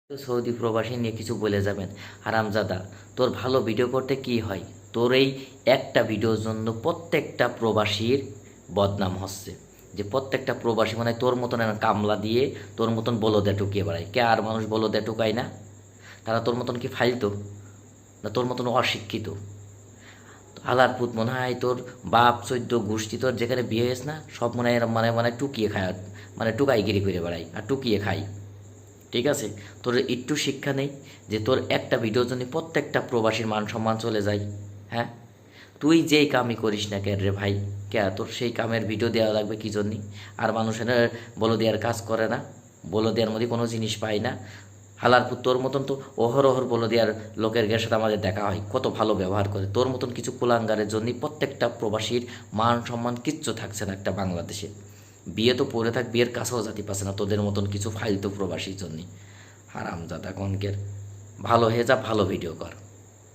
Saudi প্রবাসী নিয়ে কিছু বলে যাবেন। হারামজাদা, তোর ভালো ভিডিও করতে কি হয়? তোর এই একটা ভিডিওর জন্য প্রত্যেকটা প্রবাসীর বদনাম হচ্ছে। যে প্রত্যেকটা প্রবাসী মানে তোর মতন কামলা দিয়ে তোর মতন বলদে টুকিয়ে বেড়ায়। কে আর মানুষ বলদে টুকায় না? তারা তোর মতন কি ফাইলতো? না তোর মতন অশিক্ষিত? আলার পুত মনে হয় তোর বাপ চৈদ্য গোষ্ঠী তোর যেখানে বিয়ে হয়েছে না, সব মনে হয় মানে মানে টুকিয়ে খায়, মানে টুকাইগিরি করে বেড়ায় আর টুকিয়ে খায়। ঠিক আছে, তোর একটু শিক্ষা নেই যে তোর একটা ভিডিওর জন্য প্রত্যেকটা প্রবাসীর মান সম্মান চলে যায়? হ্যাঁ, তুই যেই কামই করিস না কেন রে ভাই, কে তোর সেই কামের ভিডিও দেওয়া লাগবে কি জন্যে? আর মানুষের বলো দেওয়ার কাজ করে না, বলো দেওয়ার মধ্যে কোনো জিনিস পায় না। হালারপুর তোর মতন তো অহরহর বলো দেওয়ার লোকের সাথে আমাদের দেখা হয়, কত ভালো ব্যবহার করে। তোর মতন কিছু কুলাঙ্গারের জন্যই প্রত্যেকটা প্রবাসীর মান সম্মান কিচ্ছু থাকছে না একটা বাংলাদেশে। বিয়ে তো পড়ে থাক, বিয়ের কাছেও জাতি পাচ্ছে না তোদের মতন কিছু ফাইলতু প্রবাসীর জন্যে। হারামজাদা কনকের, ভালো হয়ে যা, ভালো ভিডিও কর।